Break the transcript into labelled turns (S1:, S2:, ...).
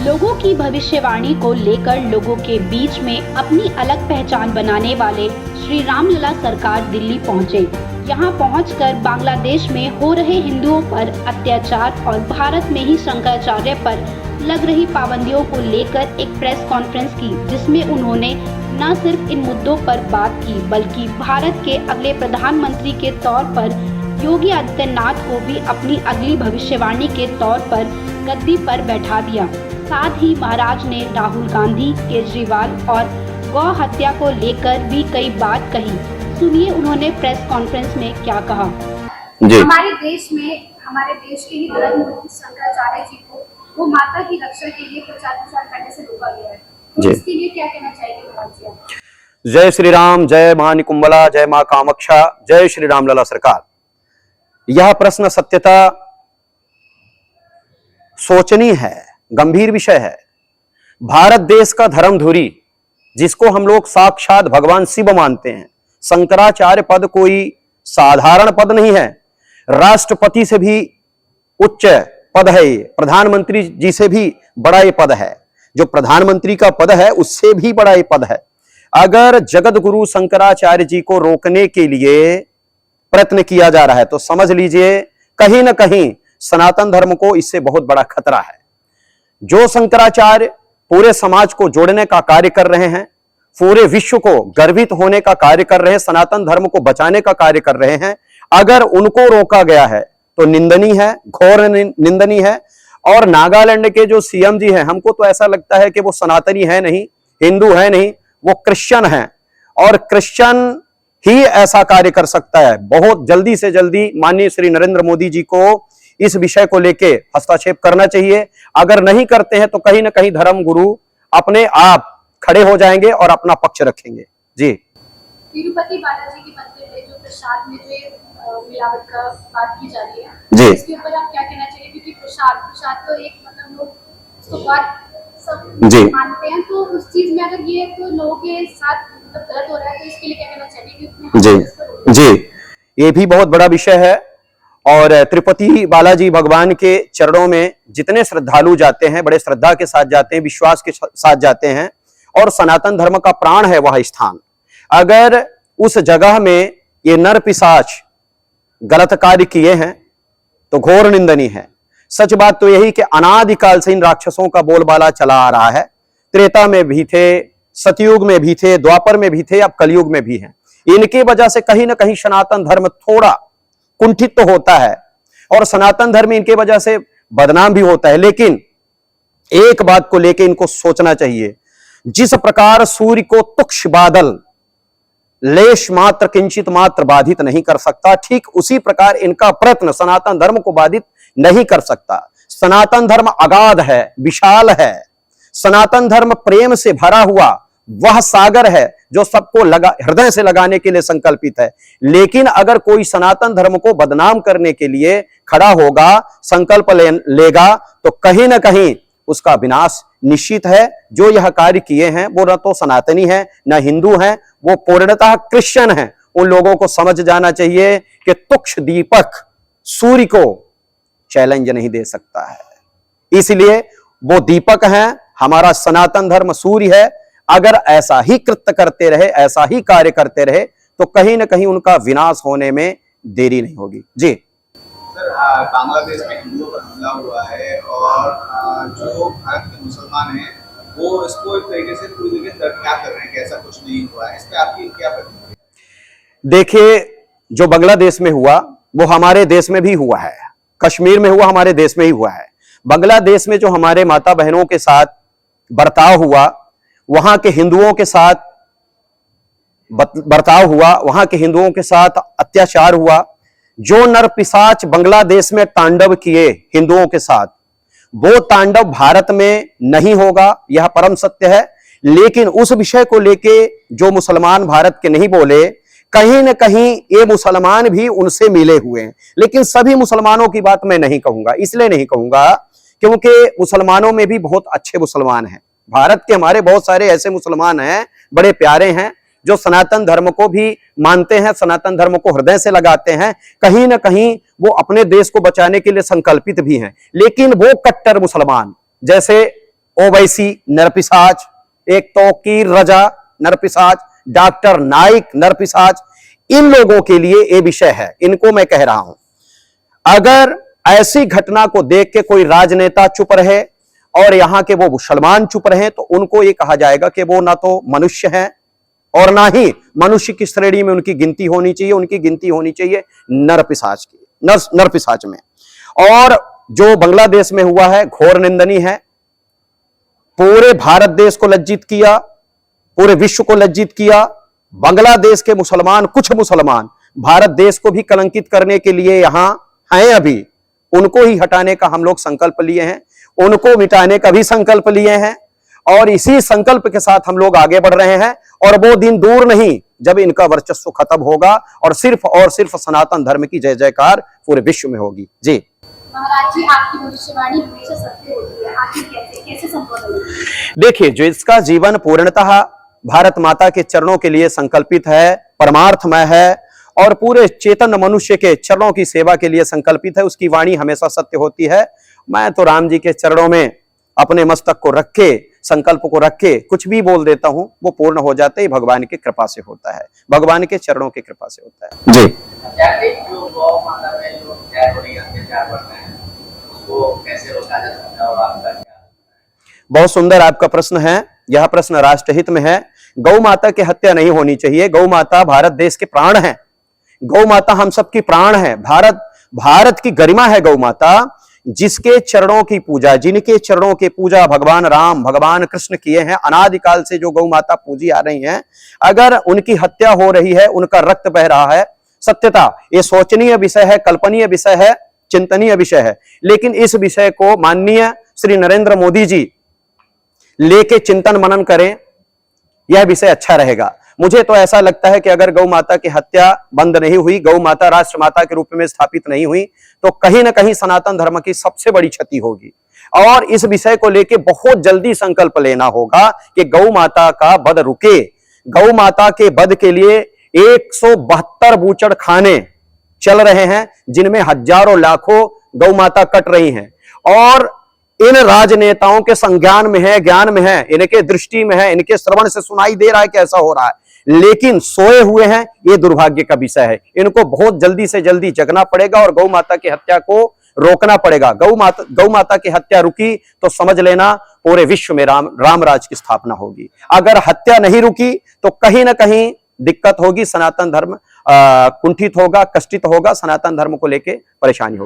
S1: लोगों की भविष्यवाणी को लेकर लोगों के बीच में अपनी अलग पहचान बनाने वाले श्री रामलला सरकार दिल्ली पहुंचे। यहां पहुंचकर बांग्लादेश में हो रहे हिंदुओं पर अत्याचार और भारत में ही शंकराचार्य पर लग रही पाबंदियों को लेकर एक प्रेस कॉन्फ्रेंस की, जिसमें उन्होंने न सिर्फ इन मुद्दों पर बात की बल्कि भारत के अगले प्रधानमंत्री के तौर पर योगी आदित्यनाथ को भी अपनी अगली भविष्यवाणी के तौर पर गद्दी पर बैठा दिया। साथ ही महाराज ने राहुल गांधी, केजरीवाल और गौ हत्या को लेकर भी कई बात कही। सुनिए उन्होंने प्रेस कॉन्फ्रेंस में क्या कहा।
S2: जी।
S3: हमारे देश के ही धर्म गुरु शंकराचार्य जी को वो माता की रक्षा के लिए प्रचार करने से रोका गया है। तो इसके लिए क्या कहना चाहिए महाराज जी?
S2: जय श्री राम, जय मां निकुंबला, जय मां कामाक्षा, जय श्री रामलला सरकार। यह प्रश्न सत्यता सोचनीय है, गंभीर विषय है। भारत देश का धर्मधुरी, जिसको हम लोग साक्षात भगवान शिव मानते हैं, शंकराचार्य पद कोई साधारण पद नहीं है। राष्ट्रपति से भी उच्च पद है ये, प्रधानमंत्री जी से भी बड़ा ये पद है। जो प्रधानमंत्री का पद है उससे भी बड़ा ये पद है। अगर जगत गुरु शंकराचार्य जी को रोकने के लिए प्रयत्न किया जा रहा है तो समझ लीजिए कहीं ना कहीं सनातन धर्म को इससे बहुत बड़ा खतरा है। जो शंकराचार्य पूरे समाज को जोड़ने का कार्य कर रहे हैं, पूरे विश्व को गर्वित होने का कार्य कर रहे हैं, सनातन धर्म को बचाने का कार्य कर रहे हैं, अगर उनको रोका गया है तो निंदनीय है, घोर निंदनीय है। और नागालैंड के जो सीएम जी हैं, हमको तो ऐसा लगता है कि वो सनातनी है नहीं, हिंदू है नहीं, वो क्रिश्चियन है। और क्रिश्चियन ही ऐसा कार्य कर सकता है। बहुत जल्दी से जल्दी माननीय श्री नरेंद्र मोदी जी को इस विषय को लेके हस्तक्षेप करना चाहिए। अगर नहीं करते हैं तो कहीं ना कहीं धर्म गुरु अपने आप खड़े हो जाएंगे और अपना पक्ष रखेंगे। जी।
S3: तिरुपति बालाजी के मंदिर में जो प्रसाद में जो मिलावट का बात की जा रही है,
S2: जी,
S3: इसके ऊपर आप क्या कहना चाहिए? क्योंकि प्रसाद तो एक मतलब लोग सब
S2: जी
S3: मानते हैं, तो उस चीज में अगर ये तो लोगों के साथ मतलब गलत हो रहा है, तो इसके लिए क्या कहना चाहिए?
S2: जी जी, ये भी बहुत बड़ा विषय है। और तिरुपति बालाजी भगवान के चरणों में जितने श्रद्धालु जाते हैं, बड़े श्रद्धा के साथ जाते हैं, विश्वास के साथ जाते हैं, और सनातन धर्म का प्राण है वह स्थान। अगर उस जगह में ये नर पिशाच गलत कार्य किए हैं तो घोर निंदनीय है। सच बात तो यही कि अनादिकाल से इन राक्षसों का बोलबाला चला आ रहा है। त्रेता में भी थे, सतयुग में भी थे, द्वापर में भी थे, अब कलयुग में भी हैं। इनके वजह से कहीं ना कहीं सनातन धर्म थोड़ा कुंठित तो होता है और सनातन धर्म इनके वजह से बदनाम भी होता है। लेकिन एक बात को लेकर इनको सोचना चाहिए, जिस प्रकार सूर्य को तुक्ष बादल लेश मात्र किंचित मात्र बाधित नहीं कर सकता, ठीक उसी प्रकार इनका प्रयत्न सनातन धर्म को बाधित नहीं कर सकता। सनातन धर्म अगाध है, विशाल है। सनातन धर्म प्रेम से भरा हुआ वह सागर है जो सबको हृदय से लगाने के लिए संकल्पित है। लेकिन अगर कोई सनातन धर्म को बदनाम करने के लिए खड़ा होगा, संकल्प लेगा, तो कहीं ना कहीं उसका विनाश निश्चित है। जो यह कार्य किए हैं वो न तो सनातनी है न हिंदू हैं, वो पूर्णतः क्रिश्चियन हैं। उन लोगों को समझ जाना चाहिए कि तुक्ष दीपक सूर्य को चैलेंज नहीं दे सकता है, इसलिए वो दीपक हैं। हमारा सनातन धर्म सूर्य है। अगर ऐसा ही कृत्य करते रहे, ऐसा ही कार्य करते रहे, तो कहीं ना कहीं उनका विनाश होने में देरी नहीं होगी। जी
S4: सर, बांग्लादेश में हिंदुओं पर हमला हुआ है और जो भारत के मुसलमान हैं वो इसको एक तरीके से पूरी तरीके से दरकिनार कर रहे हैं कि ऐसा कुछ नहीं हुआ है। इस पर आपकी क्या प्रतिक्रिया?
S2: देखिए, जो बांग्लादेश में हुआ वो हमारे देश में भी हुआ है, कश्मीर में हुआ हमारे देश में ही हुआ है। बांग्लादेश में जो हमारे माता बहनों के साथ बर्ताव हुआ, वहां के हिंदुओं के साथ बर्ताव हुआ, वहां के हिंदुओं के साथ अत्याचार हुआ, जो नर पिशाच बांग्लादेश में तांडव किए हिंदुओं के साथ, वो तांडव भारत में नहीं होगा, यह परम सत्य है। लेकिन उस विषय को लेके जो मुसलमान भारत के नहीं बोले, कहीं न कहीं ये मुसलमान भी उनसे मिले हुए हैं। लेकिन सभी मुसलमानों की बात मैं नहीं कहूंगा, इसलिए नहीं कहूंगा क्योंकि मुसलमानों में भी बहुत अच्छे मुसलमान हैं। भारत के हमारे बहुत सारे ऐसे मुसलमान हैं, बड़े प्यारे हैं, जो सनातन धर्म को भी मानते हैं, सनातन धर्म को हृदय से लगाते हैं। कहीं ना कहीं वो अपने देश को बचाने के लिए संकल्पित भी हैं। लेकिन वो कट्टर मुसलमान, जैसे ओवैसी नरपिशाच, एक तौकीर रजा नरपिशाच, डॉक्टर नाइक नरपिशाच, इन लोगों के लिए ये विषय है। इनको मैं कह रहा हूं, अगर ऐसी घटना को देख के कोई राजनेता चुप रहे और यहां के वो मुसलमान चुप रहे तो उनको ये कहा जाएगा कि वो ना तो मनुष्य हैं और ना ही मनुष्य की श्रेणी में उनकी गिनती होनी चाहिए। उनकी गिनती होनी चाहिए नरपिशाच की, नरपिशाच में। और जो बांग्लादेश में हुआ है घोर निंदनीय है, पूरे भारत देश को लज्जित किया, पूरे विश्व को लज्जित किया। बांग्लादेश के मुसलमान, कुछ मुसलमान भारत देश को भी कलंकित करने के लिए यहां हैं। अभी उनको ही हटाने का हम लोग संकल्प लिए हैं, उनको मिटाने का भी संकल्प लिए हैं और इसी संकल्प के साथ हम लोग आगे बढ़ रहे हैं। और वो दिन दूर नहीं जब इनका वर्चस्व खत्म होगा और सिर्फ सनातन धर्म की जय जयकार पूरे विश्व में होगी। जी
S3: महाराज जी, आपकी भविष्यवाणी हमेशा सत्य होती है, आखिर कैसे संभव है?
S2: देखिए, जो इसका जीवन पूर्णतः भारत माता के चरणों के लिए संकल्पित है, परमार्थमय है और पूरे चेतन मनुष्य के चरणों की सेवा के लिए संकल्पित है, उसकी वाणी हमेशा सत्य होती है। मैं तो राम जी के चरणों में अपने मस्तक को रख के, संकल्प को रख के कुछ भी बोल देता हूं, वो पूर्ण हो जाते ही भगवान की कृपा से होता है, भगवान के चरणों की कृपा से होता है। जी,
S5: जो गौ माता में जो अत्याचार बढ़ रहे हैं उसको कैसे रोका जा सकता है और आपका क्या?
S2: बहुत सुंदर आपका प्रश्न है। यह प्रश्न राष्ट्रहित में है। गौ माता की हत्या नहीं होनी चाहिए। गौ माता भारत देश के प्राण है, गौ माता हम सबकी प्राण है, भारत की गरिमा है गौ माता। जिसके चरणों की पूजा, जिनके चरणों की पूजा भगवान राम, भगवान कृष्ण किए हैं, अनादिकाल से जो गौ माता पूजी आ रही हैं, अगर उनकी हत्या हो रही है, उनका रक्त बह रहा है, सत्यता ये सोचनीय विषय है, कल्पनीय विषय है, चिंतनीय विषय है। लेकिन इस विषय को माननीय श्री नरेंद्र मोदी जी लेके चिंतन मनन करें, यह विषय अच्छा रहेगा। मुझे तो ऐसा लगता है कि अगर गौ माता की हत्या बंद नहीं हुई, गौ माता राष्ट्र माता के रूप में स्थापित नहीं हुई, तो कहीं ना कहीं सनातन धर्म की सबसे बड़ी क्षति होगी। और इस विषय को लेके बहुत जल्दी संकल्प लेना होगा कि गौ माता का वध रुके। गौ माता के वध के लिए 172 बूचड़ खाने चल रहे हैं, जिनमें हजारों लाखों गौ माता कट रही हैं और इन राजनेताओं के संज्ञान में है, ज्ञान में है, इनके दृष्टि में है, इनके श्रवण से सुनाई दे रहा है कि ऐसा हो रहा है, लेकिन सोए हुए हैं। ये दुर्भाग्य का विषय है। इनको बहुत जल्दी से जल्दी जगना पड़ेगा और गौ माता की हत्या को रोकना पड़ेगा। गौ माता की हत्या रुकी तो समझ लेना पूरे विश्व में राम राज की स्थापना होगी। अगर हत्या नहीं रुकी तो कहीं ना कहीं दिक्कत होगी, सनातन धर्म कुंठित होगा, कष्टित होगा, सनातन धर्म को लेके परेशानी होगी।